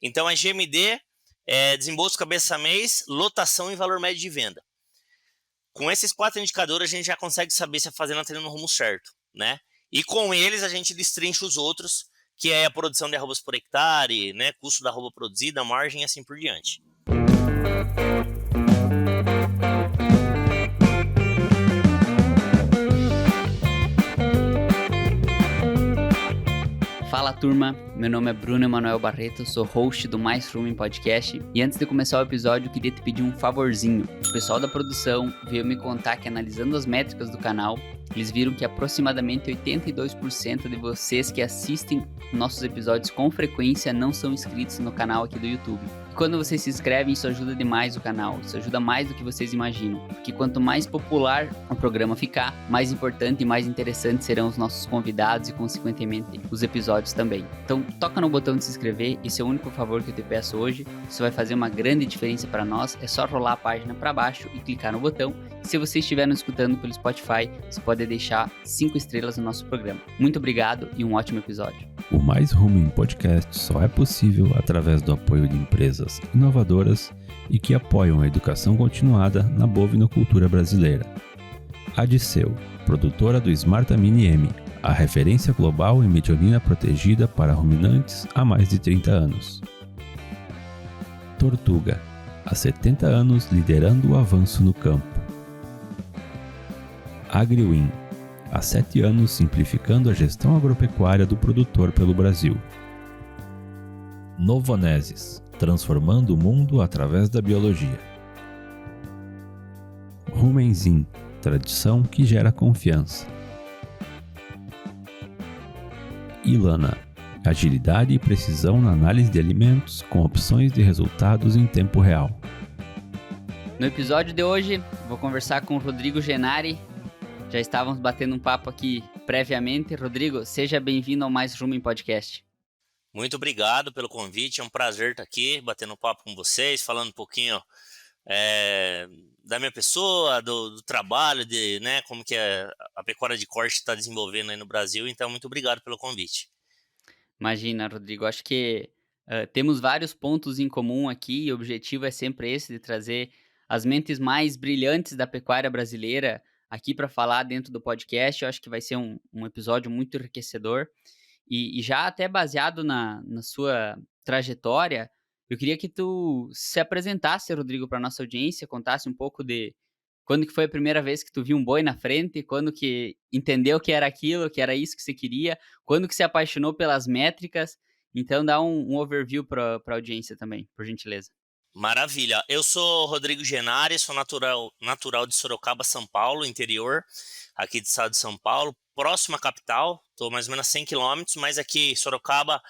Então, a GMD é desembolso cabeça mês, lotação e valor médio de venda. Com esses 4 indicadores, a gente já consegue saber se a fazenda está indo no rumo certo, né? E com eles, a gente destrincha os outros, que é a produção de arrobas por hectare, né? Custo da arroba produzida, margem e assim por diante. Fala turma, meu nome é Bruno Emanuel Barreto, sou host do Mais Rumen Podcast e antes de começar o episódio eu queria te pedir um favorzinho. O pessoal da produção veio me contar que analisando as métricas do canal, eles viram que aproximadamente 82% de vocês que assistem nossos episódios com frequência não são inscritos no canal aqui do YouTube. E quando vocês se inscrevem, isso ajuda demais o canal, isso ajuda mais do que vocês imaginam, porque quanto mais popular o programa ficar, mais importante e mais interessante serão os nossos convidados e, consequentemente, os episódios também. Então, toca no botão de se inscrever, esse é o único favor que eu te peço hoje, isso vai fazer uma grande diferença para nós, é só rolar a página para baixo e clicar no botão. E se você estiver nos escutando pelo Spotify, você pode deixar 5 estrelas no nosso programa. Muito obrigado e um ótimo episódio. O Mais Rumen Podcast só é possível através do apoio de empresas inovadoras e que apoiam a educação continuada na bovinocultura brasileira. Adisseu, produtora do Smartamine M, a referência global em metionina protegida para ruminantes há mais de 30 anos. Tortuga, há 70 anos liderando o avanço no campo. AgriWin, há 7 anos simplificando a gestão agropecuária do produtor pelo Brasil. Novonesis, transformando o mundo através da biologia. Rumenzin, tradição que gera confiança. Ilana, agilidade e precisão na análise de alimentos com opções de resultados em tempo real. No episódio de hoje, vou conversar com o Rodrigo Genari. Já estávamos batendo um papo aqui previamente. Rodrigo, seja bem-vindo ao Mais Rumen Podcast. Muito obrigado pelo convite, é um prazer estar aqui, batendo um papo com vocês, falando um pouquinho da minha pessoa, do trabalho, né, como que a pecuária de corte está desenvolvendo aí no Brasil, então muito obrigado pelo convite. Imagina, Rodrigo, acho que temos vários pontos em comum aqui e o objetivo é sempre esse, de trazer as mentes mais brilhantes da pecuária brasileira aqui para falar dentro do podcast. Eu acho que vai ser um episódio muito enriquecedor e já até baseado na sua trajetória, eu queria que tu se apresentasse, Rodrigo, para nossa audiência, contasse um pouco de quando que foi a primeira vez que tu viu um boi na frente, quando que entendeu que era aquilo, que era isso que você queria, quando que se apaixonou pelas métricas. Então dá um overview para a audiência também, por gentileza. Maravilha. Eu sou Rodrigo Genari, sou natural de Sorocaba, São Paulo, interior, aqui do estado de São Paulo, próximo à capital, estou mais ou menos a 100 quilômetros, mas aqui Sorocaba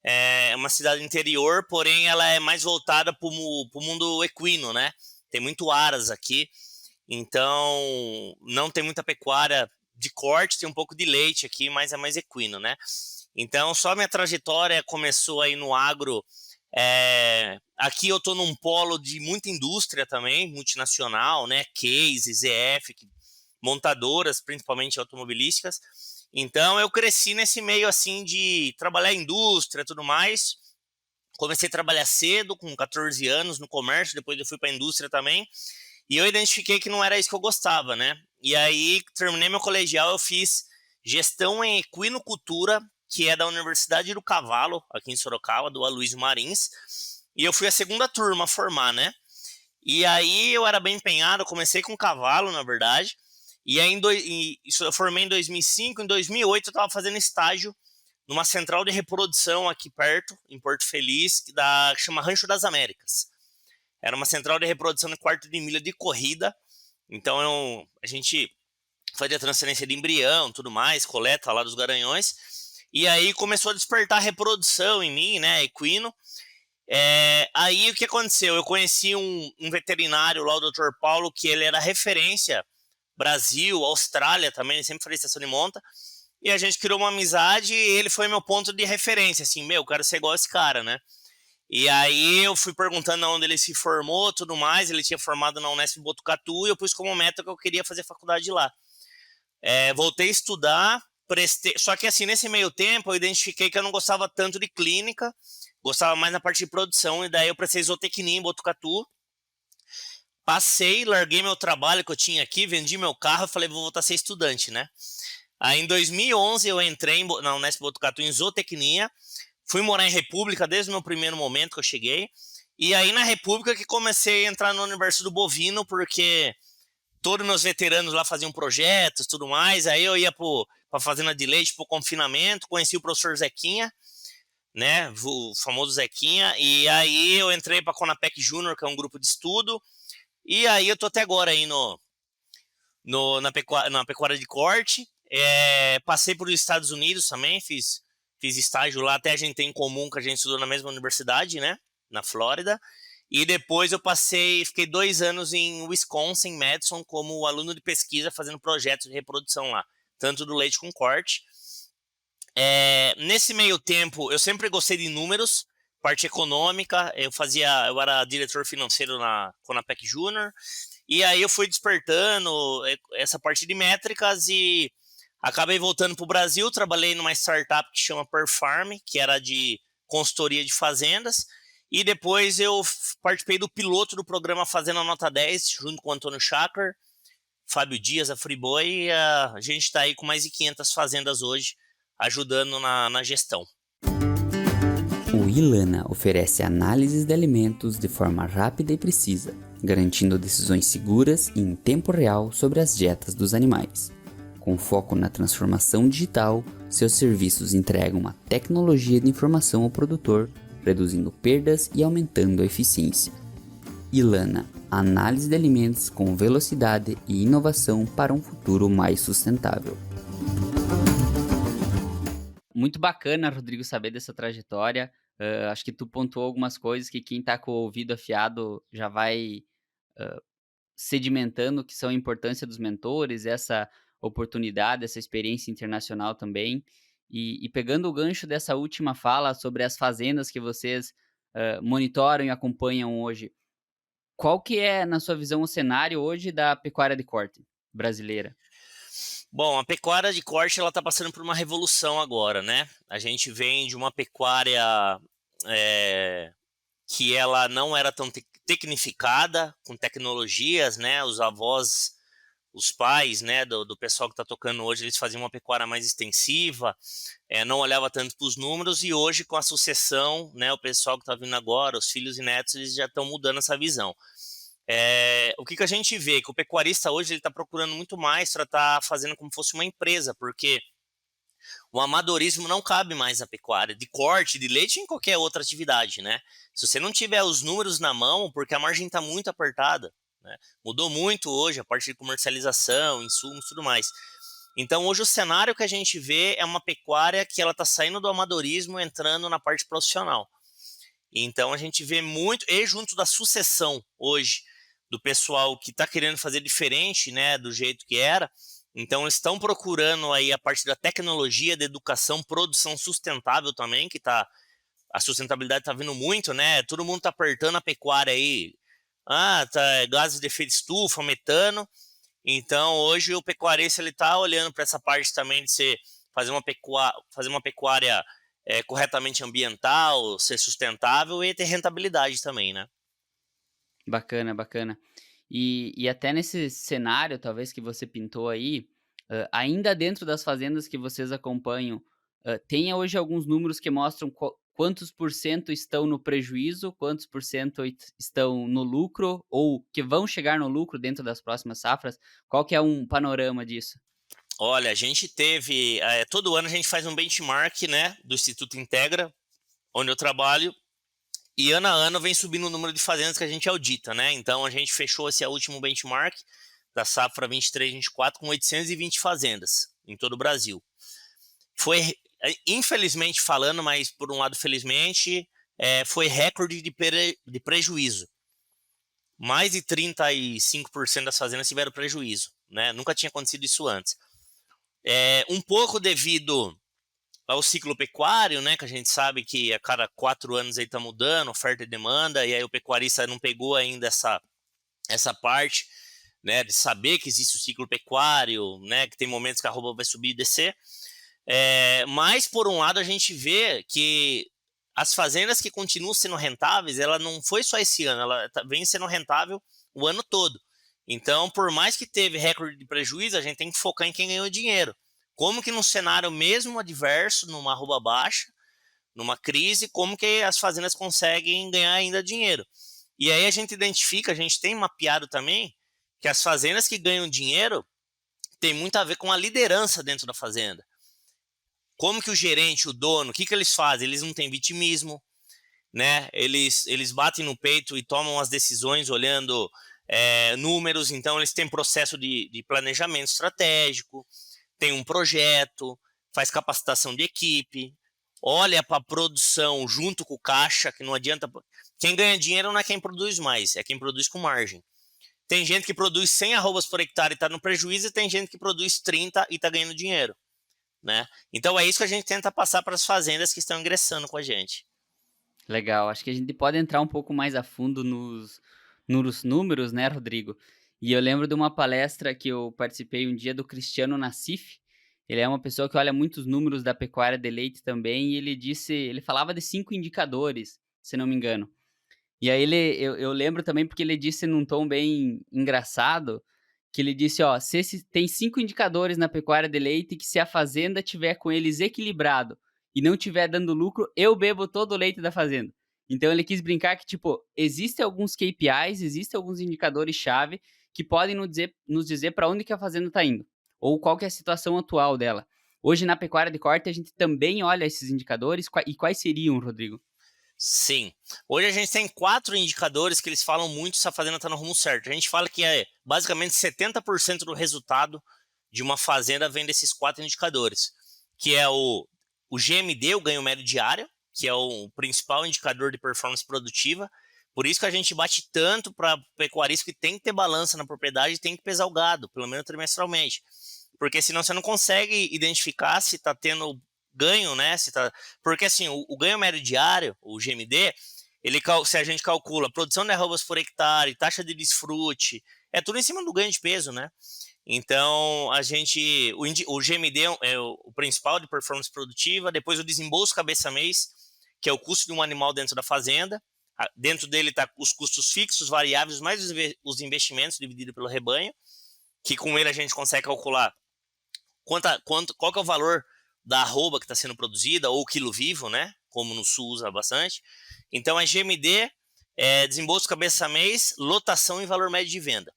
é uma cidade interior, porém ela é mais voltada para o mundo equino, né? Tem muito aras aqui, então não tem muita pecuária de corte, tem um pouco de leite aqui, mas é mais equino, né? Então só minha trajetória começou aí no agro. Aqui eu estou num polo de muita indústria também, multinacional, né? Case, ZF, montadoras, principalmente automobilísticas. Então eu cresci nesse meio assim de trabalhar em indústria e tudo mais. Comecei a trabalhar cedo, com 14 anos no comércio, depois eu fui para a indústria também. E eu identifiquei que não era isso que eu gostava, né? E aí, terminei meu colegial, eu fiz gestão em equinocultura, que é da Universidade do Cavalo, aqui em Sorocaba, do Aloysio Marins. E eu fui a segunda turma a formar, né? E aí eu era bem empenhado, comecei com cavalo, na verdade. E aí eu formei em 2005, em 2008 eu estava fazendo estágio numa central de reprodução aqui perto, em Porto Feliz, que chama Rancho das Américas. Era uma central de reprodução de quarto de milha de corrida. Então a gente fazia transferência de embrião, tudo mais, coleta lá dos garanhões. E aí começou a despertar reprodução em mim, né, equino. Aí o que aconteceu? Eu conheci um veterinário lá, o Dr. Paulo, que ele era referência Brasil, Austrália também, ele sempre fazia estação de monta. E a gente criou uma amizade e ele foi meu ponto de referência, assim, eu quero ser igual a esse cara, né? E aí eu fui perguntando onde ele se formou, tudo mais, ele tinha formado na Unesp Botucatu e eu pus como meta que eu queria fazer faculdade lá. Voltei a estudar, só que assim, nesse meio tempo eu identifiquei que eu não gostava tanto de clínica, gostava mais na parte de produção, e daí eu prestei zootecnia em Botucatu. Passei, larguei meu trabalho que eu tinha aqui, vendi meu carro, falei, vou voltar a ser estudante, né? Aí em 2011 eu entrei na Unesp Botucatu em zootecnia, fui morar em República desde o meu primeiro momento que eu cheguei, e aí na República que comecei a entrar no universo do bovino, porque todos meus veteranos lá faziam projetos, tudo mais, aí eu ia pra fazenda de leite, pro confinamento, conheci o professor Zequinha, né, o famoso Zequinha, e aí eu entrei pra Conapec Júnior, que é um grupo de estudo, e aí eu tô até agora aí na pecuária de corte. Passei por Estados Unidos também, fiz estágio lá, até a gente tem em comum que a gente estudou na mesma universidade, né, na Flórida. E depois eu fiquei 2 anos em Wisconsin, Madison, como aluno de pesquisa, fazendo projetos de reprodução lá, tanto do leite com corte. Nesse meio tempo, eu sempre gostei de números, parte econômica, eu era diretor financeiro na Conapec Júnior, e aí eu fui despertando essa parte de métricas e acabei voltando para o Brasil, trabalhei numa startup que chama Perfarm, que era de consultoria de fazendas, e depois eu participei do piloto do programa Fazenda Nota 10, junto com o Antônio Schacker, Fábio Dias, a Friboi, e a gente está aí com mais de 500 fazendas hoje, ajudando na gestão. O Ilana oferece análises de alimentos de forma rápida e precisa, garantindo decisões seguras e em tempo real sobre as dietas dos animais. Com foco na transformação digital, seus serviços entregam uma tecnologia de informação ao produtor, reduzindo perdas e aumentando a eficiência. Ilana, análise de alimentos com velocidade e inovação para um futuro mais sustentável. Muito bacana, Rodrigo, saber dessa trajetória. Acho que tu pontuou algumas coisas que quem está com o ouvido afiado já vai sedimentando, que são a importância dos mentores, essa oportunidade, essa experiência internacional também. E pegando o gancho dessa última fala sobre as fazendas que vocês monitoram e acompanham hoje, qual que é, na sua visão, o cenário hoje da pecuária de corte brasileira? Bom, a pecuária de corte ela está passando por uma revolução agora, né? A gente vem de uma pecuária que ela não era tão tecnificada, com tecnologias, né? Os avós, os pais, né, do pessoal que está tocando hoje, eles faziam uma pecuária mais extensiva, não olhava tanto para os números, e hoje com a sucessão, né, o pessoal que está vindo agora, os filhos e netos, eles já estão mudando essa visão. O que a gente vê? Que o pecuarista hoje ele está procurando muito mais para estar fazendo como fosse uma empresa, porque o amadorismo não cabe mais na pecuária, de corte, de leite em qualquer outra atividade, né? Se você não tiver os números na mão, porque a margem está muito apertada, né? Mudou muito hoje a parte de comercialização, insumos e tudo mais. Então hoje o cenário que a gente vê é uma pecuária que ela está saindo do amadorismo, entrando na parte profissional. Então a gente vê muito, e junto da sucessão hoje, do pessoal que está querendo fazer diferente, né, do jeito que era. Então eles estão procurando aí a parte da tecnologia, da educação, produção sustentável também, que a sustentabilidade está vindo muito, né? Todo mundo está apertando a pecuária aí. Gases de efeito estufa, metano. Então hoje o pecuarista ele está olhando para essa parte também de fazer uma pecuária corretamente ambiental, ser sustentável e ter rentabilidade também, né? Bacana, bacana. E até nesse cenário, talvez, que você pintou aí, ainda dentro das fazendas que vocês acompanham, tem hoje alguns números que mostram quantos por cento estão no prejuízo, quantos por cento estão no lucro, ou que vão chegar no lucro dentro das próximas safras? Qual que é um panorama disso? Olha, a gente teve, todo ano a gente faz um benchmark, né, do Instituto Integra, onde eu trabalho, e ano a ano vem subindo o número de fazendas que a gente audita, né? Então a gente fechou esse último benchmark da safra 23-24 com 820 fazendas em todo o Brasil. Foi, infelizmente falando, mas por um lado felizmente, foi recorde de prejuízo. Mais de 35% das fazendas tiveram prejuízo, né? Nunca tinha acontecido isso antes. Um pouco devido ao ciclo pecuário, né, que a gente sabe que a cada 4 anos aí tá mudando, oferta e demanda, e aí o pecuarista não pegou ainda essa parte, né, de saber que existe o ciclo pecuário, né, que tem momentos que a arroba vai subir e descer. Mas, por um lado, a gente vê que as fazendas que continuam sendo rentáveis, ela não foi só esse ano, ela vem sendo rentável o ano todo. Então, por mais que teve recorde de prejuízo, a gente tem que focar em quem ganhou dinheiro. Como que num cenário mesmo adverso, numa arroba baixa, numa crise, como que as fazendas conseguem ganhar ainda dinheiro. E aí a gente identifica, a gente tem mapeado também, que as fazendas que ganham dinheiro tem muito a ver com a liderança dentro da fazenda. Como que o gerente, o dono, o que eles fazem? Eles não têm vitimismo, né? Eles batem no peito e tomam as decisões olhando números, então eles têm processo de planejamento estratégico, tem um projeto, faz capacitação de equipe, olha para a produção junto com o caixa, que não adianta. Quem ganha dinheiro não é quem produz mais, é quem produz com margem. Tem gente que produz 100 arrobas por hectare e está no prejuízo, e tem gente que produz 30 e está ganhando dinheiro, né? Então é isso que a gente tenta passar para as fazendas que estão ingressando com a gente. Legal, acho que a gente pode entrar um pouco mais a fundo nos números, né, Rodrigo? E eu lembro de uma palestra que eu participei um dia do Cristiano Nassif. Ele é uma pessoa que olha muitos números da pecuária de leite também, e ele falava de 5 indicadores, se não me engano. E aí eu lembro também porque ele disse num tom bem engraçado, que ele disse, ó, tem 5 indicadores na pecuária de leite que se a fazenda tiver com eles equilibrado e não tiver dando lucro, eu bebo todo o leite da fazenda. Então ele quis brincar que, tipo, existem alguns KPIs, existem alguns indicadores-chave que podem nos dizer para onde que a fazenda está indo, ou qual que é a situação atual dela. Hoje na pecuária de corte a gente também olha esses indicadores, e quais seriam, Rodrigo? Sim. Hoje a gente tem 4 indicadores que eles falam muito se a fazenda está no rumo certo. A gente fala que basicamente 70% do resultado de uma fazenda vem desses 4 indicadores, que é o GMD, o ganho médio diário, que é o principal indicador de performance produtiva. Por isso que a gente bate tanto para pecuarista que tem que ter balança na propriedade e tem que pesar o gado, pelo menos trimestralmente. Porque senão você não consegue identificar se está tendo ganho, né? Porque assim, o ganho médio diário, o GMD, se a gente calcula produção de arrobas por hectare, taxa de desfrute, é tudo em cima do ganho de peso, né? Então, o GMD é o principal de performance produtiva, depois o desembolso cabeça-mês, que é o custo de um animal dentro da fazenda. Dentro dele está os custos fixos, variáveis, mais os investimentos dividido pelo rebanho, que com ele a gente consegue calcular qual que é o valor da arroba que está sendo produzida, ou quilo vivo, né? Como no sul usa bastante. Então, é GMD, desembolso cabeça-mês, lotação e valor médio de venda.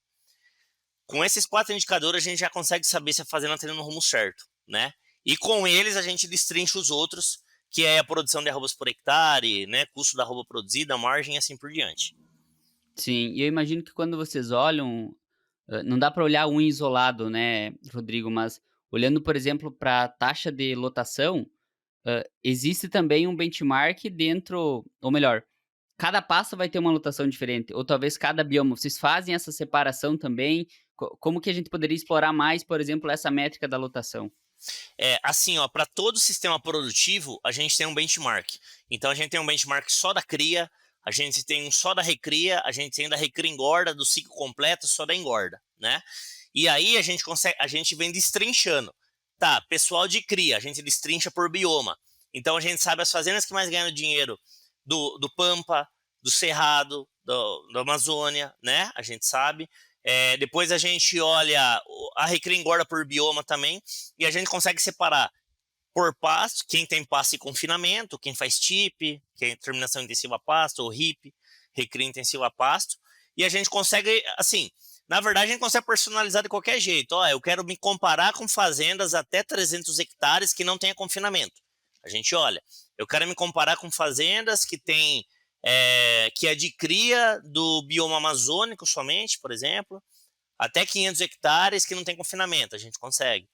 Com esses 4 indicadores, a gente já consegue saber se a fazenda está indo no rumo certo, né? E com eles, a gente destrincha os outros, que é a produção de arrobas por hectare, né? Custo da arroba produzida, margem e assim por diante. Sim, e eu imagino que quando vocês olham, não dá para olhar um isolado, né, Rodrigo? Mas olhando, por exemplo, para a taxa de lotação, existe também um benchmark dentro, ou melhor, cada pasta vai ter uma lotação diferente, ou talvez cada bioma. Vocês fazem essa separação também? Como que a gente poderia explorar mais, por exemplo, essa métrica da lotação? Assim, ó, para todo sistema produtivo, a gente tem um benchmark. Então, a gente tem um benchmark só da cria, a gente tem um só da recria, a gente tem da recria engorda, do ciclo completo, só da engorda, né? E aí a gente vem destrinchando. Tá, pessoal de cria, a gente destrincha por bioma. Então, a gente sabe as fazendas que mais ganham dinheiro do Pampa, do Cerrado, da Amazônia, né? A gente sabe. Depois a gente olha a recria engorda por bioma também, e a gente consegue separar por pasto, quem tem pasto e confinamento, quem faz TIP, que é terminação intensiva a pasto, ou RIP, recria intensiva a pasto, e a gente consegue, assim, na verdade a gente consegue personalizar de qualquer jeito. Ó, eu quero me comparar com fazendas até 300 hectares que não tenha confinamento. A gente olha, eu quero me comparar com fazendas que tem que é de cria do bioma amazônico somente, por exemplo, até 500 hectares que não tem confinamento, a gente consegue.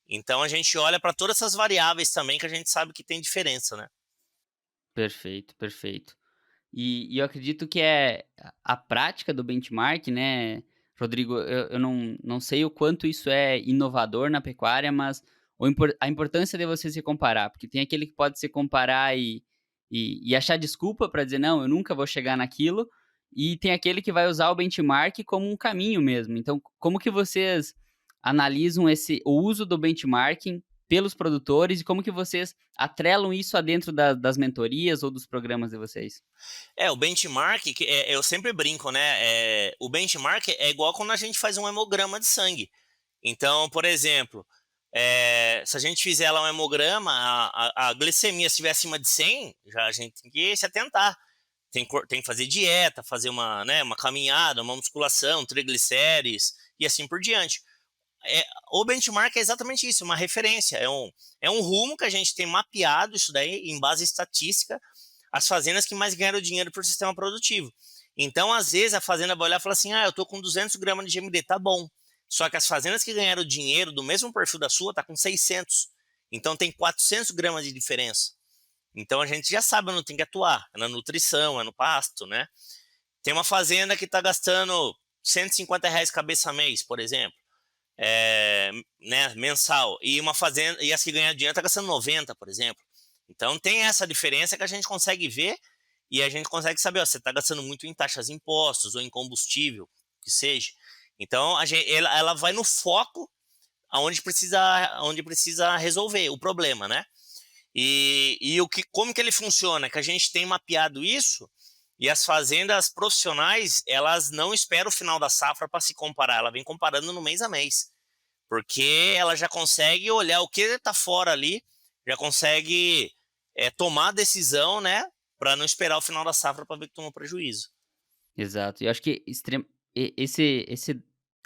Então, a gente olha para todas essas variáveis também que a gente sabe que tem diferença, né? Perfeito, perfeito. E eu acredito que a prática do benchmark, né, Rodrigo, eu não sei o quanto isso é inovador na pecuária, mas a importância de você se comparar, porque tem aquele que pode se comparar e achar desculpa para dizer, não, eu nunca vou chegar naquilo, e tem aquele que vai usar o benchmark como um caminho mesmo. Então, como que vocês analisam o uso do benchmarking pelos produtores e como que vocês atrelam isso dentro das mentorias ou dos programas de vocês? O benchmark, eu sempre brinco, né? O benchmark é igual quando a gente faz um hemograma de sangue. Então, por exemplo, se a gente fizer lá um hemograma, a glicemia se estiver acima de 100, já a gente tem que se atentar. Tem que fazer dieta, fazer uma caminhada, uma musculação, triglicérides e assim por diante. O benchmark é exatamente isso, uma referência. É um rumo que a gente tem mapeado isso daí em base estatística, as fazendas que mais ganharam dinheiro por sistema produtivo. Então, às vezes, a fazenda vai olhar e falar assim, eu tô com 200 gramas de GMD, tá bom. Só que as fazendas que ganharam dinheiro do mesmo perfil da sua tá com 600. Então, tem 400 gramas de diferença. Então, a gente já sabe onde tem que atuar. É na nutrição, é no pasto, né? Tem uma fazenda que tá gastando R$ 150 cabeça mês, por exemplo. Né, mensal, e uma fazenda, e as que ganham dinheiro tá gastando 90, por exemplo. Então tem essa diferença que a gente consegue ver e a gente consegue saber, você está gastando muito em taxas de impostos ou em combustível, que seja. Então ela vai no foco onde precisa resolver o problema, né? E como que ele funciona? Que a gente tem mapeado isso e as fazendas profissionais, elas não esperam o final da safra para se comparar, ela vem comparando no mês a mês, porque ela já consegue olhar o que está fora ali, já consegue tomar a decisão, né, para não esperar o final da safra para ver que tomou prejuízo. Exato. E eu acho que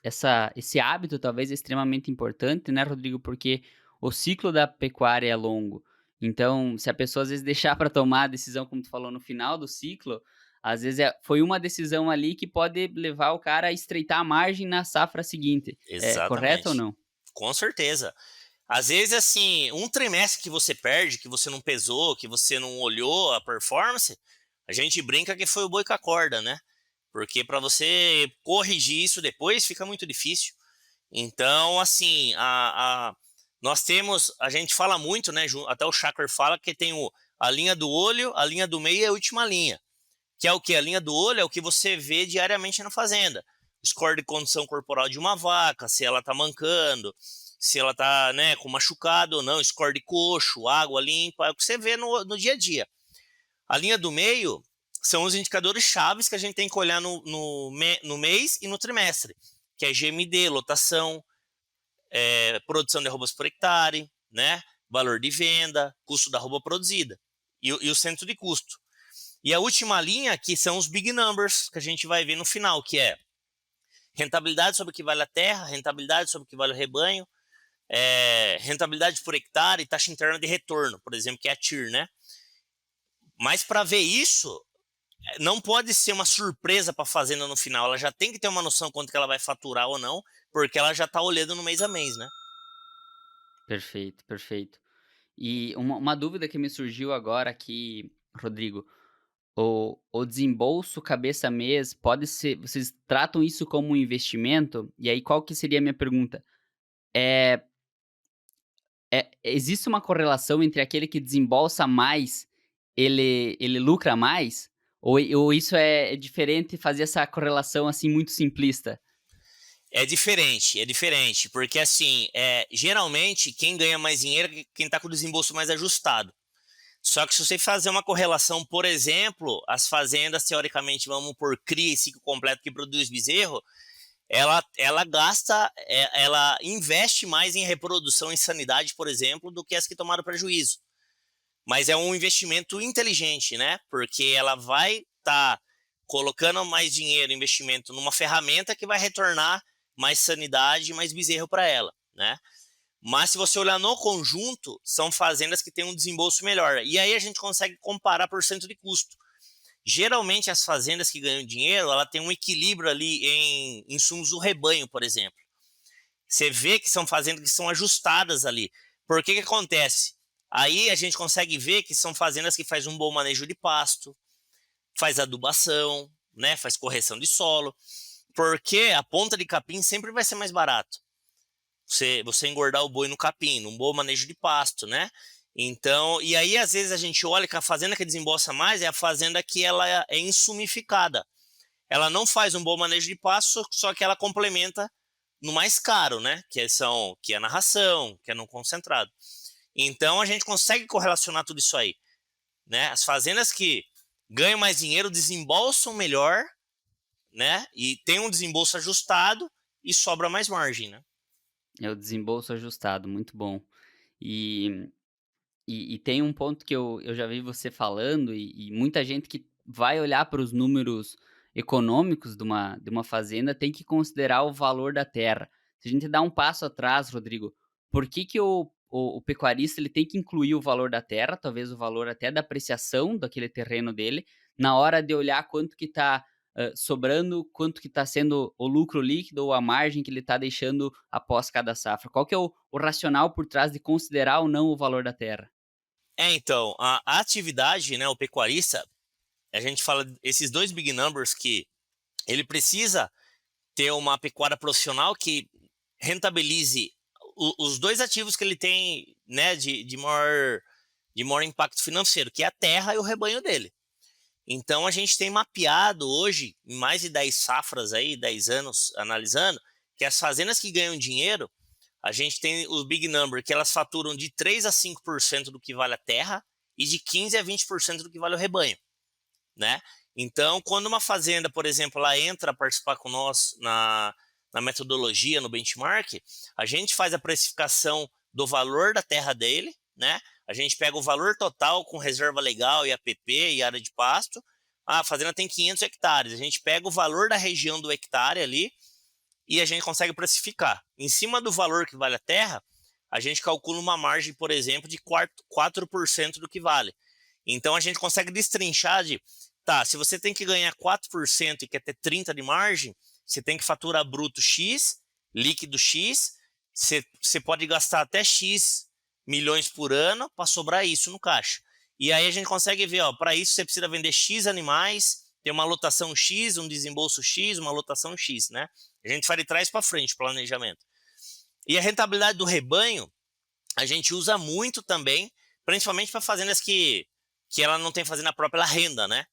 esse hábito talvez é extremamente importante, né, Rodrigo? Porque o ciclo da pecuária é longo. Então, se a pessoa às vezes deixar para tomar a decisão, como tu falou, no final do ciclo, às vezes foi uma decisão ali que pode levar o cara a estreitar a margem na safra seguinte. É correto ou Exatamente. não? Com certeza. Às vezes, assim, um trimestre que você perde, que você não pesou, que você não olhou a performance, a gente brinca que foi o boi com a corda, né? Porque para você corrigir isso depois fica muito difícil. Então, assim, a gente fala muito, né? Até o Shaker fala que tem a linha do olho, a linha do meio e a última linha. Que é o que? A linha do olho é o que você vê diariamente na fazenda. O score de condição corporal de uma vaca, se ela tá mancando, se ela tá, né, com machucado ou não, score de coxo, água limpa, é o que você vê no dia a dia. A linha do meio são os indicadores chaves que a gente tem que olhar no mês e no trimestre, que é GMD, lotação, produção de arrobas por hectare, né, valor de venda, custo da arroba produzida e o centro de custo. E a última linha, que são os big numbers, que a gente vai ver no final, que é rentabilidade sobre o que vale a terra, rentabilidade sobre o que vale o rebanho, rentabilidade por hectare e taxa interna de retorno, por exemplo, que é a TIR, né? Mas para ver isso, não pode ser uma surpresa para a fazenda no final, ela já tem que ter uma noção quanto que ela vai faturar ou não, porque ela já está olhando no mês a mês, né? Perfeito, perfeito. E uma dúvida que me surgiu agora aqui, Rodrigo, o desembolso cabeça mês pode ser, vocês tratam isso como um investimento? E aí qual que seria a minha pergunta? Existe uma correlação entre aquele que desembolsa mais, ele lucra mais? Ou isso é diferente fazer essa correlação assim muito simplista? É diferente, porque assim, geralmente quem ganha mais dinheiro é quem está com o desembolso mais ajustado. Só que se você fazer uma correlação, por exemplo, as fazendas, teoricamente, vamos por cria e ciclo completo que produz bezerro, ela gasta, ela investe mais em reprodução e sanidade, por exemplo, do que as que tomaram prejuízo. Mas é um investimento inteligente, né? Porque ela vai estar colocando mais dinheiro, investimento numa ferramenta que vai retornar mais sanidade e mais bezerro para ela, né? Mas se você olhar no conjunto, são fazendas que têm um desembolso melhor. E aí a gente consegue comparar por cento de custo. Geralmente as fazendas que ganham dinheiro, ela tem um equilíbrio ali em insumos do rebanho, por exemplo. Você vê que são fazendas que são ajustadas ali. Por que acontece? Aí a gente consegue ver que são fazendas que fazem um bom manejo de pasto, faz adubação, né, faz correção de solo, porque a ponta de capim sempre vai ser mais barato. Você engordar o boi no capim, num bom manejo de pasto, né? Então, e aí às vezes a gente olha que a fazenda que desembolsa mais é a fazenda que ela é insumificada. Ela não faz um bom manejo de pasto, só que ela complementa no mais caro, né? Que é a narração, que é no concentrado. Então a gente consegue correlacionar tudo isso aí, né? As fazendas que ganham mais dinheiro desembolsam melhor, né? E tem um desembolso ajustado e sobra mais margem, né? É o desembolso ajustado, muito bom. E, e tem um ponto que eu já vi você falando, e muita gente que vai olhar para os números econômicos de uma fazenda tem que considerar o valor da terra. Se a gente dá um passo atrás, Rodrigo, por que, que o pecuarista ele tem que incluir o valor da terra, talvez o valor até da apreciação daquele terreno dele, na hora de olhar quanto que está sobrando, quanto que está sendo o lucro líquido ou a margem que ele está deixando após cada safra? Qual que é o racional por trás de considerar ou não o valor da terra? Então, a atividade, né, o pecuarista, a gente fala esses dois big numbers que ele precisa ter uma pecuária profissional que rentabilize os dois ativos que ele tem, né, de maior impacto financeiro, que é a terra e o rebanho dele. Então a gente tem mapeado hoje, em mais de 10 safras aí, 10 anos analisando, que as fazendas que ganham dinheiro, a gente tem o big number, que elas faturam de 3 a 5% do que vale a terra e de 15 a 20% do que vale o rebanho, né? Então, quando uma fazenda, por exemplo, ela entra a participar com nós na metodologia, no benchmark, a gente faz a precificação do valor da terra dele, né? A gente pega o valor total com reserva legal e APP e área de pasto. A fazenda tem 500 hectares. A gente pega o valor da região do hectare ali e a gente consegue precificar. Em cima do valor que vale a terra, a gente calcula uma margem, por exemplo, de 4% do que vale. Então, a gente consegue destrinchar tá, se você tem que ganhar 4% e quer ter 30% de margem, você tem que faturar bruto X, líquido X, você pode gastar até X milhões por ano para sobrar isso no caixa. E aí a gente consegue ver, para isso você precisa vender X animais, ter uma lotação X, um desembolso X, uma lotação X, né? A gente faz de trás para frente, planejamento. E a rentabilidade do rebanho, a gente usa muito também, principalmente para fazendas que ela não tem fazenda própria, ela renda, né?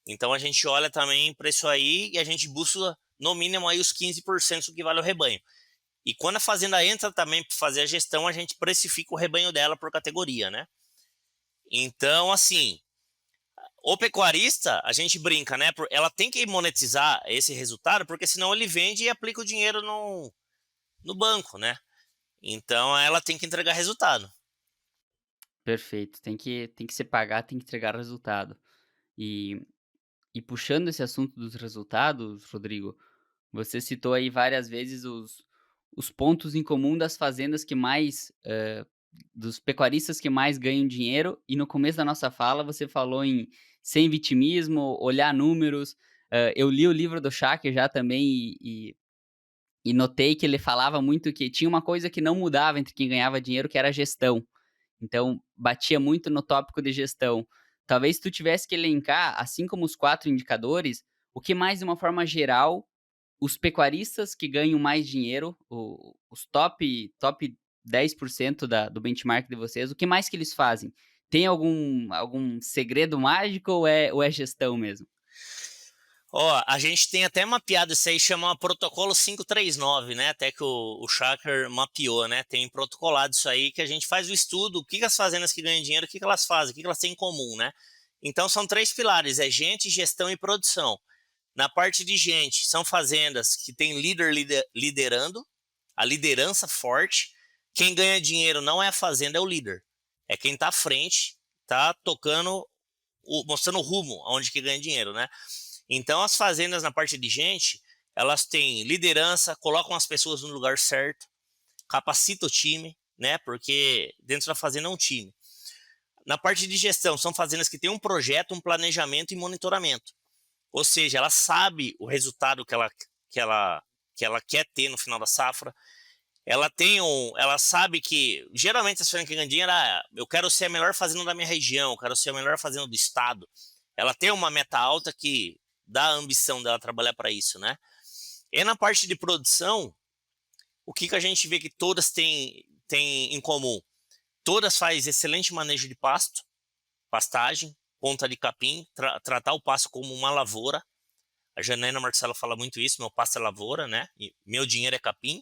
Então a gente olha também para isso aí e a gente busca no mínimo aí os 15% do que vale o rebanho. E quando a fazenda entra também para fazer a gestão, a gente precifica o rebanho dela por categoria, né? Então, assim, o pecuarista, a gente brinca, né? Ela tem que monetizar esse resultado, porque senão ele vende e aplica o dinheiro no banco, né? Então ela tem que entregar resultado. Perfeito. Tem que se pagar, tem que entregar resultado. E, e puxando esse assunto dos resultados, Rodrigo, você citou aí várias vezes os pontos em comum das fazendas que mais, dos pecuaristas que mais ganham dinheiro, e no começo da nossa fala você falou em sem vitimismo, olhar números. Eu li o livro do Schacker já também e notei que ele falava muito que tinha uma coisa que não mudava entre quem ganhava dinheiro, que era a gestão. Então, batia muito no tópico de gestão. Talvez tu tivesse que elencar, assim como os 4 indicadores, o que mais, de uma forma geral, os pecuaristas que ganham mais dinheiro, os top 10% do benchmark de vocês, o que mais que eles fazem? Tem algum segredo mágico ou é gestão mesmo? A gente tem até mapeado isso aí, chama protocolo 539, né? Até que o Schacker mapeou, né? Tem protocolado isso aí, que a gente faz o estudo, o que as fazendas que ganham dinheiro, o que elas fazem, o que elas têm em comum, né? Então são 3 pilares, é gente, gestão e produção. Na parte de gente, são fazendas que tem líder liderando, a liderança forte. Quem ganha dinheiro não é a fazenda, é o líder. É quem está à frente, está tocando, mostrando o rumo aonde que ganha dinheiro, né? Então, as fazendas na parte de gente, elas têm liderança, colocam as pessoas no lugar certo, capacita o time, né? Porque dentro da fazenda é um time. Na parte de gestão, são fazendas que têm um projeto, um planejamento e monitoramento. Ou seja, ela sabe o resultado que ela quer ter no final da safra. Ela sabe que, geralmente, as fazendas que ganham dinheiro, eu quero ser a melhor fazenda da minha região, eu quero ser a melhor fazenda do estado. Ela tem uma meta alta que dá a ambição dela trabalhar para isso, né? E na parte de produção, o que a gente vê que todas têm em comum? Todas fazem excelente manejo de pastagem, ponta de capim, tratar o pasto como uma lavoura. A Janaína Marcelo fala muito isso, meu pasto é lavoura, né? E meu dinheiro é capim.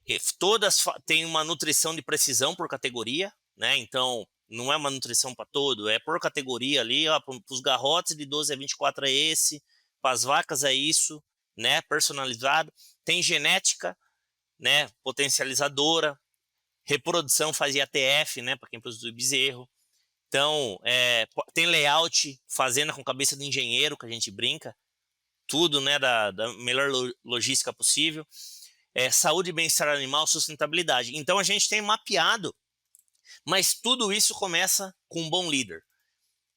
E todas têm uma nutrição de precisão por categoria, né? Então, não é uma nutrição para todo, é por categoria ali, ó, para os garrotes de 12 a 24 é esse, para as vacas é isso, né? Personalizado. Tem genética, né? Potencializadora, reprodução faz IATF, né? Para quem produz bezerro. Então, tem layout, fazenda com cabeça de engenheiro, que a gente brinca, tudo, né, da melhor logística possível. Saúde e bem-estar animal, sustentabilidade. Então, a gente tem mapeado, mas tudo isso começa com um bom líder.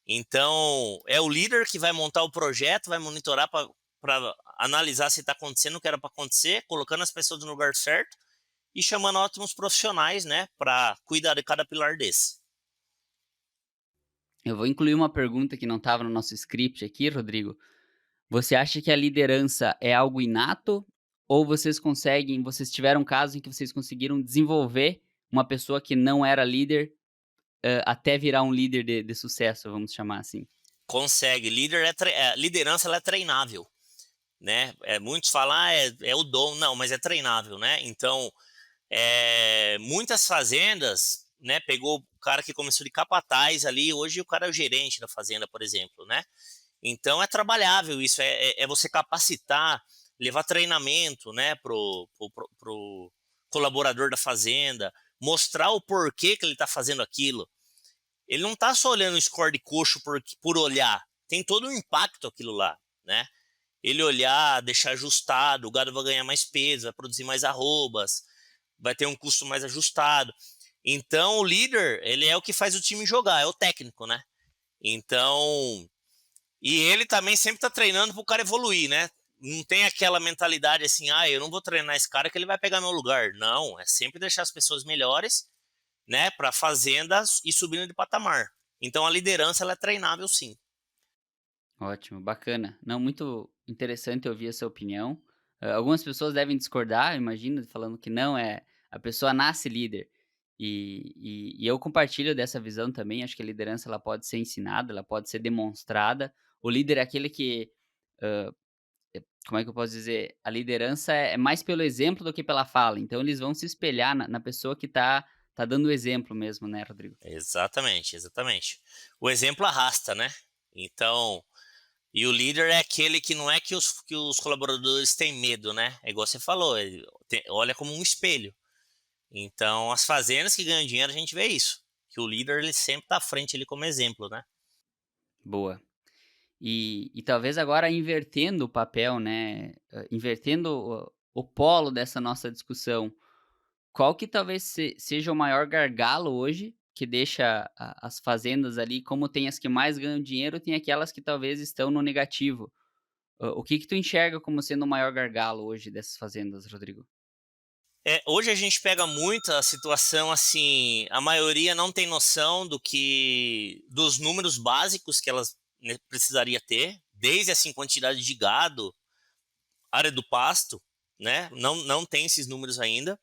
Então, é o líder que vai montar o projeto, vai monitorar para analisar se está acontecendo o que era para acontecer, colocando as pessoas no lugar certo e chamando ótimos profissionais, né, para cuidar de cada pilar desse. Eu vou incluir uma pergunta que não estava no nosso script aqui, Rodrigo. Você acha que a liderança é algo inato ou vocês tiveram casos em que vocês conseguiram desenvolver uma pessoa que não era líder até virar um líder de sucesso, vamos chamar assim? Consegue. Liderança ela é treinável, né? Muitos falam, é o dom. Não, mas é treinável, né? Então, muitas fazendas, né? Pegou o cara que começou de capataz ali, hoje o cara é o gerente da fazenda, por exemplo, né? Então, é trabalhável isso, é você capacitar, levar treinamento, né? Pro colaborador da fazenda, mostrar o porquê que ele está fazendo aquilo. Ele não está só olhando o score de coxo por olhar, tem todo um impacto aquilo lá, né? Ele olhar, deixar ajustado, o gado vai ganhar mais peso, vai produzir mais arrobas, vai ter um custo mais ajustado. Então, o líder, ele é o que faz o time jogar, é o técnico, né? Então, e ele também sempre está treinando para o cara evoluir, né? Não tem aquela mentalidade assim, eu não vou treinar esse cara que ele vai pegar meu lugar. Não, é sempre deixar as pessoas melhores, né, para fazendas e subindo de patamar. Então a liderança ela é treinável, sim. Ótimo, bacana. Não, muito interessante ouvir essa opinião. Algumas pessoas devem discordar, imagino, falando que não, a pessoa nasce líder. E eu compartilho dessa visão também. Acho que a liderança ela pode ser ensinada, ela pode ser demonstrada. O líder é aquele que, como é que eu posso dizer? A liderança é mais pelo exemplo do que pela fala. Então eles vão se espelhar na pessoa que tá dando o exemplo mesmo, né, Rodrigo? Exatamente, exatamente. O exemplo arrasta, né? Então, e o líder é aquele que não é que os colaboradores têm medo, né? É igual você falou, ele olha como um espelho. Então, as fazendas que ganham dinheiro, a gente vê isso. Que o líder, ele sempre tá à frente ali como exemplo, né? Boa. E talvez agora invertendo o papel, né, invertendo o polo dessa nossa discussão, qual que talvez seja o maior gargalo hoje que deixa as fazendas ali, como tem as que mais ganham dinheiro, tem aquelas que talvez estão no negativo. O que tu enxerga como sendo o maior gargalo hoje dessas fazendas, Rodrigo? Hoje a gente pega muito a situação assim, a maioria não tem noção dos números básicos que elas, né, precisaria ter, desde assim quantidade de gado, área do pasto, né? Não tem esses números ainda.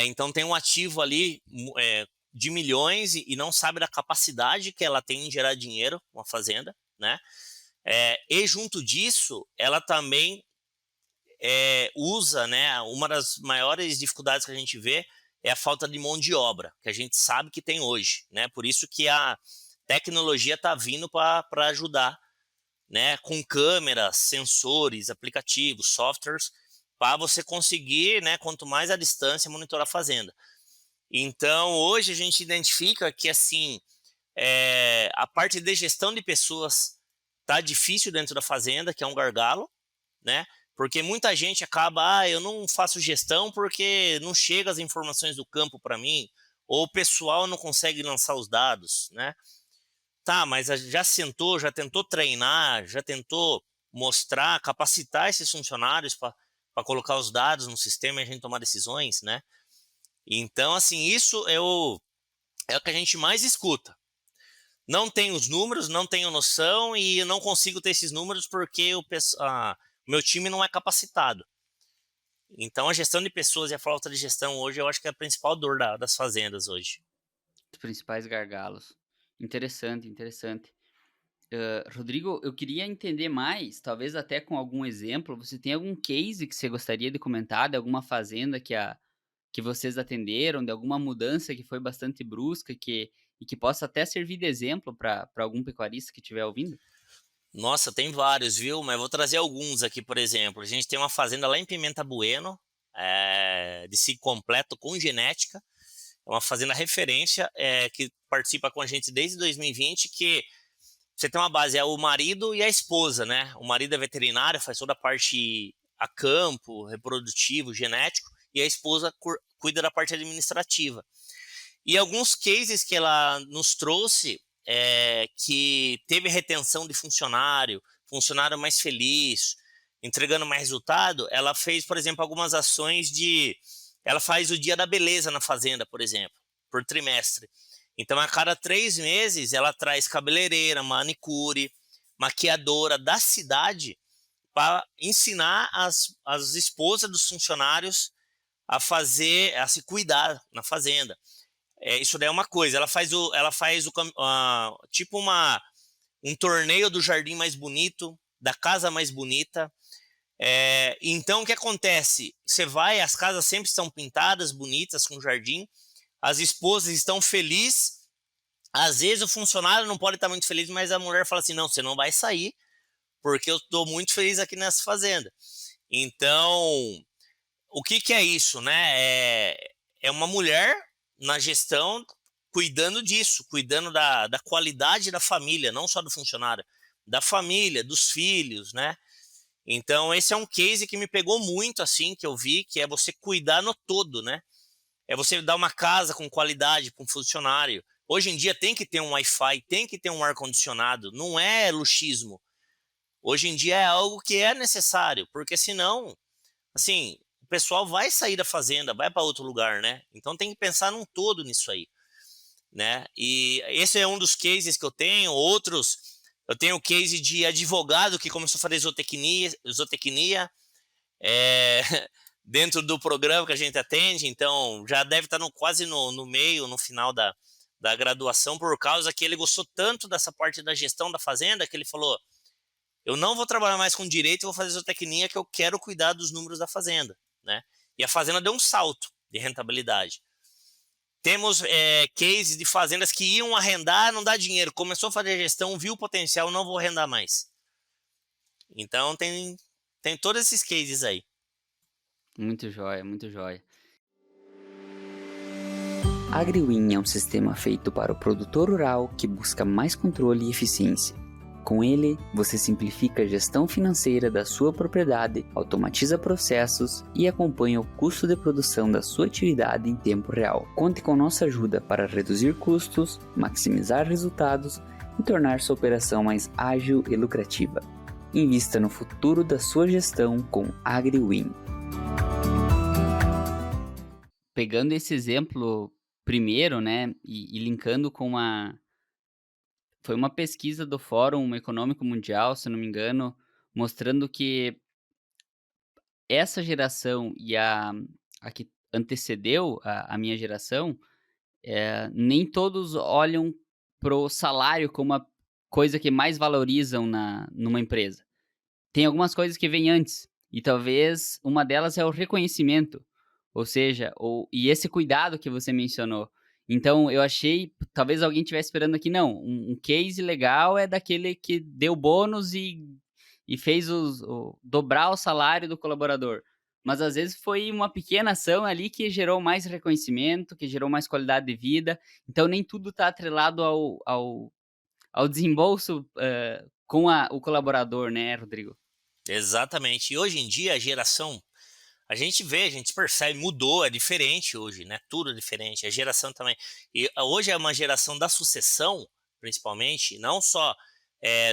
Então tem um ativo ali de milhões e não sabe da capacidade que ela tem em gerar dinheiro, uma fazenda, né? E junto disso, ela também usa, né? Uma das maiores dificuldades que a gente vê é a falta de mão de obra, que a gente sabe que tem hoje, né? Por isso que a tecnologia está vindo para ajudar, né? Com câmeras, sensores, aplicativos, softwares, para você conseguir, né? Quanto mais a distância, monitorar a fazenda. Então, hoje a gente identifica que assim a parte de gestão de pessoas tá difícil dentro da fazenda, que é um gargalo, né? Porque muita gente acaba, eu não faço gestão porque não chega as informações do campo para mim, ou o pessoal não consegue lançar os dados, né? Tá, mas já sentou, já tentou treinar, já tentou mostrar, capacitar esses funcionários para colocar os dados no sistema e a gente tomar decisões, né? Então, assim, isso é o que a gente mais escuta. Não tenho os números, não tenho noção e eu não consigo ter esses números porque o meu time não é capacitado. Então, a gestão de pessoas e a falta de gestão hoje, eu acho que é a principal dor das fazendas hoje. Os principais gargalos. Interessante, interessante. Rodrigo, eu queria entender mais, talvez até com algum exemplo. Você tem algum case que você gostaria de comentar, de alguma fazenda que vocês atenderam, de alguma mudança que foi bastante brusca e que possa até servir de exemplo para algum pecuarista que estiver ouvindo? Nossa, tem vários, viu? Mas vou trazer alguns aqui, por exemplo. A gente tem uma fazenda lá em Pimenta Bueno, de ciclo completo com genética. É uma fazenda referência que participa com a gente desde 2020, que você tem uma base, é o marido e a esposa, né? O marido é veterinário, faz toda a parte a campo, reprodutivo, genético, e a esposa cuida da parte administrativa. E alguns cases que ela nos trouxe que teve retenção de funcionário, funcionário mais feliz, entregando mais resultado, ela fez, por exemplo, algumas ações ela faz o dia da beleza na fazenda, por exemplo, por trimestre. Então, a cada 3 meses, ela traz cabeleireira, manicure, maquiadora da cidade para ensinar as esposas dos funcionários a se cuidar na fazenda. Isso daí é uma coisa. Ela faz tipo um torneio do jardim mais bonito, da casa mais bonita. Então, o que acontece? Você vai, as casas sempre estão pintadas, bonitas, com jardim. As esposas estão felizes. Às vezes o funcionário não pode estar muito feliz, mas a mulher fala assim, não, você não vai sair, porque eu estou muito feliz aqui nessa fazenda. Então, o que é isso, né? É uma mulher na gestão cuidando disso, cuidando da qualidade da família, não só do funcionário, da família, dos filhos, né? Então, esse é um case que me pegou muito, assim, que eu vi, que é você cuidar no todo, né? É você dar uma casa com qualidade para um funcionário. Hoje em dia tem que ter um Wi-Fi, tem que ter um ar-condicionado, não é luxismo. Hoje em dia é algo que é necessário, porque senão, assim, o pessoal vai sair da fazenda, vai para outro lugar, né? Então tem que pensar num todo nisso aí, né? E esse é um dos cases que eu tenho. Outros, eu tenho o case de advogado que começou a fazer zootecnia é, dentro do programa que a gente atende, então já deve estar quase no meio, no final da graduação, por causa que ele gostou tanto dessa parte da gestão da fazenda, que ele falou, eu não vou trabalhar mais com direito, eu vou fazer zootecnia, que eu quero cuidar dos números da fazenda, né? E a fazenda deu um salto de rentabilidade. Temos cases de fazendas que iam arrendar, não dá dinheiro, começou a fazer gestão, viu o potencial, não vou arrendar mais. Então tem todos esses cases aí. Muito jóia, muito jóia. AgriWin é um sistema feito para o produtor rural que busca mais controle e eficiência. Com ele, você simplifica a gestão financeira da sua propriedade, automatiza processos e acompanha o custo de produção da sua atividade em tempo real. Conte com nossa ajuda para reduzir custos, maximizar resultados e tornar sua operação mais ágil e lucrativa. Invista no futuro da sua gestão com AgriWin. Pegando esse exemplo primeiro, né, e linkando com foi uma pesquisa do Fórum Econômico Mundial, se não me engano, mostrando que essa geração e a que antecedeu a minha geração, nem todos olham pro salário como a coisa que mais valorizam numa empresa. Tem algumas coisas que vêm antes, e talvez uma delas é o reconhecimento, ou seja, e esse cuidado que você mencionou. Então, eu achei, talvez alguém estivesse esperando aqui, não, um case legal é daquele que deu bônus e fez dobrar o salário do colaborador. Mas, às vezes, foi uma pequena ação ali que gerou mais reconhecimento, que gerou mais qualidade de vida. Então, nem tudo está atrelado ao desembolso com o colaborador, né, Rodrigo? Exatamente. E hoje em dia a geração, a gente vê, a gente percebe, mudou, é diferente hoje, né? Tudo é diferente. A geração também. E hoje é uma geração da sucessão, principalmente, não só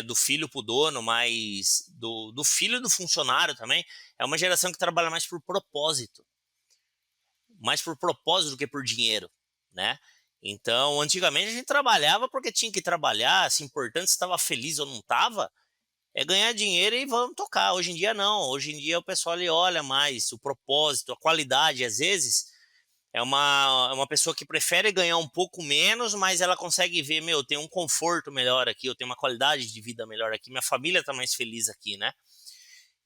do filho pro dono, mas do filho do funcionário também. É uma geração que trabalha mais por propósito. Mais por propósito do que por dinheiro, né? Então, antigamente a gente trabalhava porque tinha que trabalhar, se importante se estava feliz ou não estava, ganhar dinheiro e vamos tocar. Hoje em dia não, hoje em dia o pessoal olha mais o propósito, a qualidade, às vezes é uma pessoa que prefere ganhar um pouco menos, mas ela consegue ver, eu tenho um conforto melhor aqui, eu tenho uma qualidade de vida melhor aqui, minha família está mais feliz aqui, né?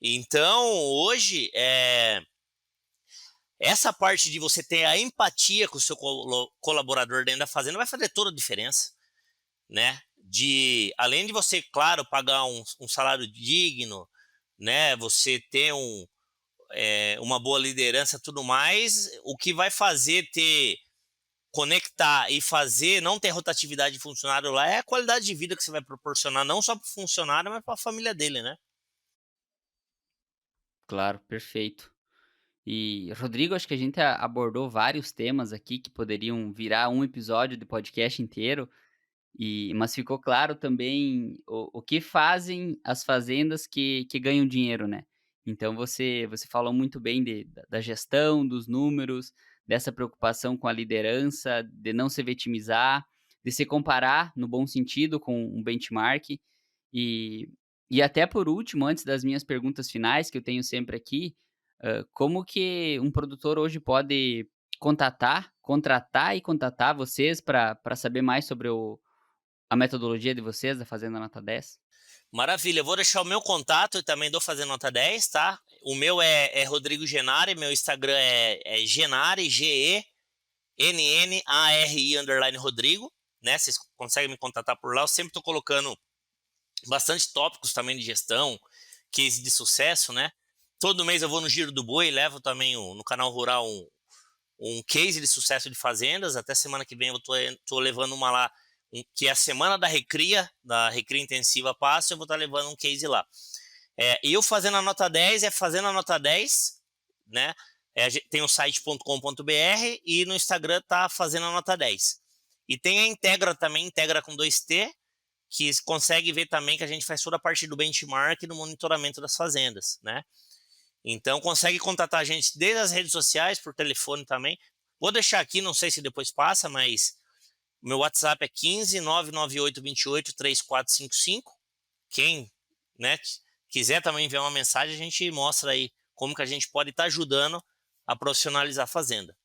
Então, hoje, essa parte de você ter a empatia com o seu colaborador dentro da fazenda vai fazer toda a diferença, né? Além de você, claro, pagar um salário digno, né? Você ter uma boa liderança e tudo mais, o que vai fazer conectar e fazer não ter rotatividade de funcionário lá é a qualidade de vida que você vai proporcionar, não só para o funcionário, mas para a família dele, né? Claro, perfeito. E, Rodrigo, acho que a gente abordou vários temas aqui que poderiam virar um episódio de podcast inteiro, mas ficou claro também o que fazem as fazendas que ganham dinheiro, né? Então, você falou muito bem da gestão, dos números, dessa preocupação com a liderança, de não se vitimizar, de se comparar, no bom sentido, com um benchmark. E, e até por último, antes das minhas perguntas finais, que eu tenho sempre aqui, como que um produtor hoje pode contratar e contatar vocês para saber mais sobre a metodologia de vocês, da Fazenda Nota 10? Maravilha, eu vou deixar o meu contato e também dou Fazenda Nota 10, tá? O meu é Rodrigo Genari, meu Instagram é Genari, GENNARI _ né? Vocês conseguem me contatar por lá, eu sempre estou colocando bastante tópicos também de gestão, case de sucesso, né? Todo mês eu vou no Giro do Boi, levo também no canal Rural um case de sucesso de fazendas. Até semana que vem eu tô levando uma lá, que é a semana da recria intensiva passo, eu vou estar levando um case lá. E o Fazenda Nota 10 é Fazenda Nota 10, né? Tem o site.com.br e no Instagram tá Fazenda Nota 10. E tem a Integra também, Integra com 2T, que consegue ver também que a gente faz toda a parte do benchmark e do monitoramento das fazendas, né? Então, consegue contatar a gente desde as redes sociais, por telefone também. Vou deixar aqui, não sei se depois passa, mas meu WhatsApp é 15 998 28 3455. Quem, né, quiser também enviar uma mensagem, a gente mostra aí como que a gente pode estar ajudando a profissionalizar a fazenda.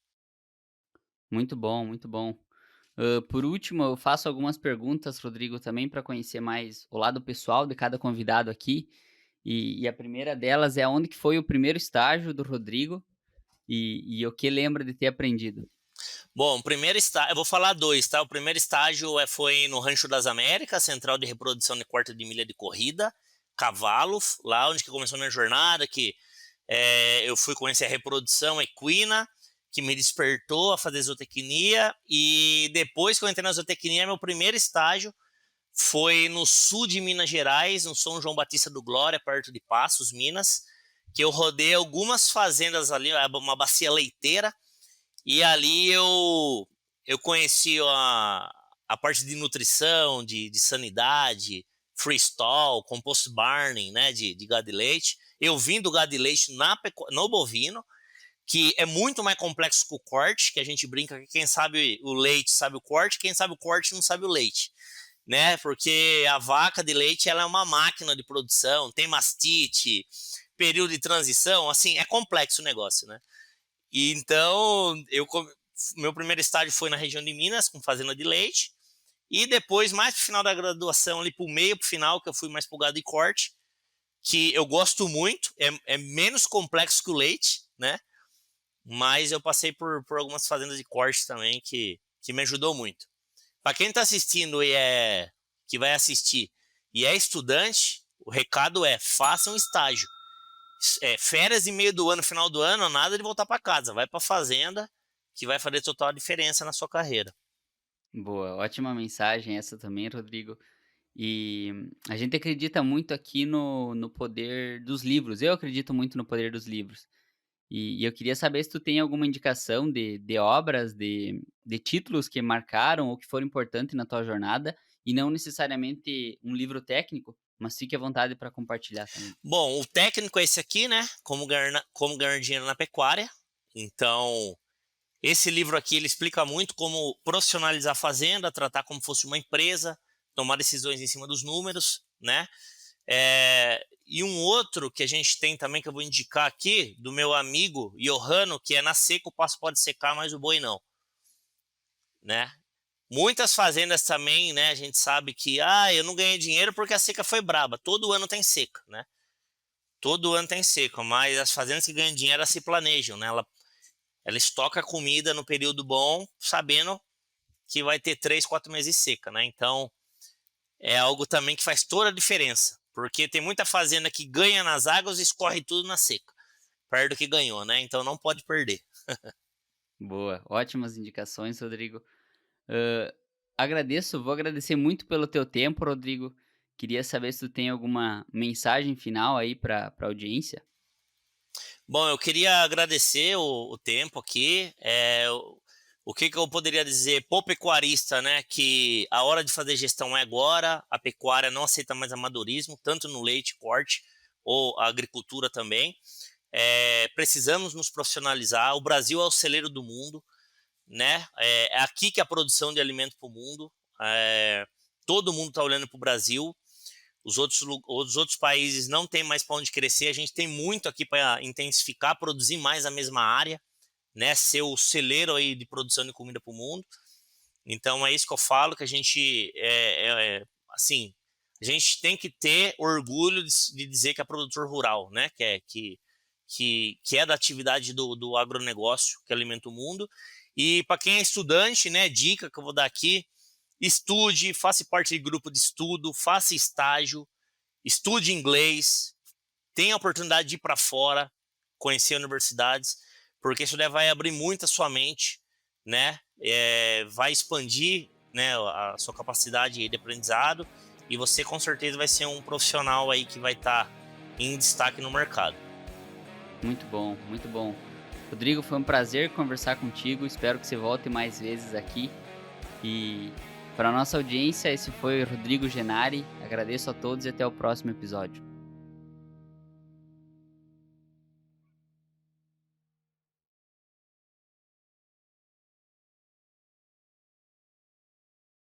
Muito bom, muito bom. Por último, eu faço algumas perguntas, Rodrigo, também para conhecer mais o lado pessoal de cada convidado aqui. E a primeira delas é onde que foi o primeiro estágio do Rodrigo e o que lembra de ter aprendido. Bom, o primeiro estágio, eu vou falar dois, tá? O primeiro estágio foi no Rancho das Américas, central de reprodução de quarta de milha de corrida, cavalo, lá onde que começou a minha jornada, que eu fui conhecer a reprodução equina, que me despertou a fazer zootecnia, e depois que eu entrei na zootecnia, meu primeiro estágio foi no sul de Minas Gerais, no São João Batista do Glória, perto de Passos, Minas, que eu rodei algumas fazendas ali, uma bacia leiteira, e ali eu conheci a parte de nutrição, de sanidade, freestall, compost burning, né, de gado e leite. Eu vim do gado e leite no bovino, que é muito mais complexo que o corte, que a gente brinca que quem sabe o leite sabe o corte, quem sabe o corte não sabe o leite, né? Porque a vaca de leite ela é uma máquina de produção, tem mastite, período de transição, assim, é complexo o negócio, né? E então, meu primeiro estágio foi na região de Minas, com fazenda de leite, e depois, mais pro final da graduação, ali pro meio, pro final, que eu fui mais pro gado e corte, que eu gosto muito, é menos complexo que o leite, né? Mas eu passei por algumas fazendas de corte também que me ajudou muito. Para quem está assistindo que vai assistir e é estudante, o recado faça um estágio. Férias em meio do ano, final do ano, nada de voltar para casa. Vai para a fazenda, que vai fazer total diferença na sua carreira. Boa, ótima mensagem essa também, Rodrigo. E a gente acredita muito aqui no poder dos livros. Eu acredito muito no poder dos livros. E eu queria saber se tu tem alguma indicação de obras, de títulos que marcaram ou que foram importantes na tua jornada, e não necessariamente um livro técnico, mas fique à vontade para compartilhar também. Bom, o técnico é esse aqui, né? Como ganhar dinheiro na pecuária. Então, esse livro aqui ele explica muito como profissionalizar a fazenda, tratar como fosse uma empresa, tomar decisões em cima dos números, né? E um outro que a gente tem também, que eu vou indicar aqui, do meu amigo Johanno, que é na seca o pasto pode secar, mas o boi não, né? Muitas fazendas também, né, a gente sabe que, eu não ganhei dinheiro porque a seca foi braba. Todo ano tem seca, né? Todo ano tem seca, mas as fazendas que ganham dinheiro, elas se planejam, né? Ela estoca a comida no período bom, sabendo que vai ter 3, 4 meses de seca, né? Então, é algo também que faz toda a diferença, porque tem muita fazenda que ganha nas águas e escorre tudo na seca, perde do que ganhou, né? Então não pode perder. Boa, ótimas indicações, Rodrigo. Vou agradecer muito pelo teu tempo, Rodrigo. Queria saber se tu tem alguma mensagem final aí para a audiência. Bom, eu queria agradecer o tempo aqui. O que eu poderia dizer pro pecuarista, né? Que a hora de fazer gestão é agora. A pecuária não aceita mais amadorismo, tanto no leite, corte, ou a agricultura também. Precisamos nos profissionalizar. O Brasil é o celeiro do mundo, né? É aqui que a produção de alimento para o mundo. Todo mundo está olhando para o Brasil. Os outros países não tem mais para onde crescer. A gente tem muito aqui para intensificar, produzir mais a mesma área, né? Ser o celeiro aí de produção de comida para o mundo. Então é isso que eu falo, que a gente assim, a gente tem que ter orgulho de dizer que é produtor rural, né? Que é da atividade do agronegócio que alimenta o mundo. E para quem é estudante, né? Dica que eu vou dar aqui: estude, faça parte de grupo de estudo, faça estágio, estude inglês, tenha a oportunidade de ir para fora, conhecer universidades, porque isso vai abrir muito a sua mente, né? Vai expandir, né, a sua capacidade de aprendizado, e você com certeza vai ser um profissional aí que vai estar em destaque no mercado. Muito bom, muito bom. Rodrigo, foi um prazer conversar contigo. Espero que você volte mais vezes aqui. E para a nossa audiência, esse foi o Rodrigo Genari. Agradeço a todos e até o próximo episódio.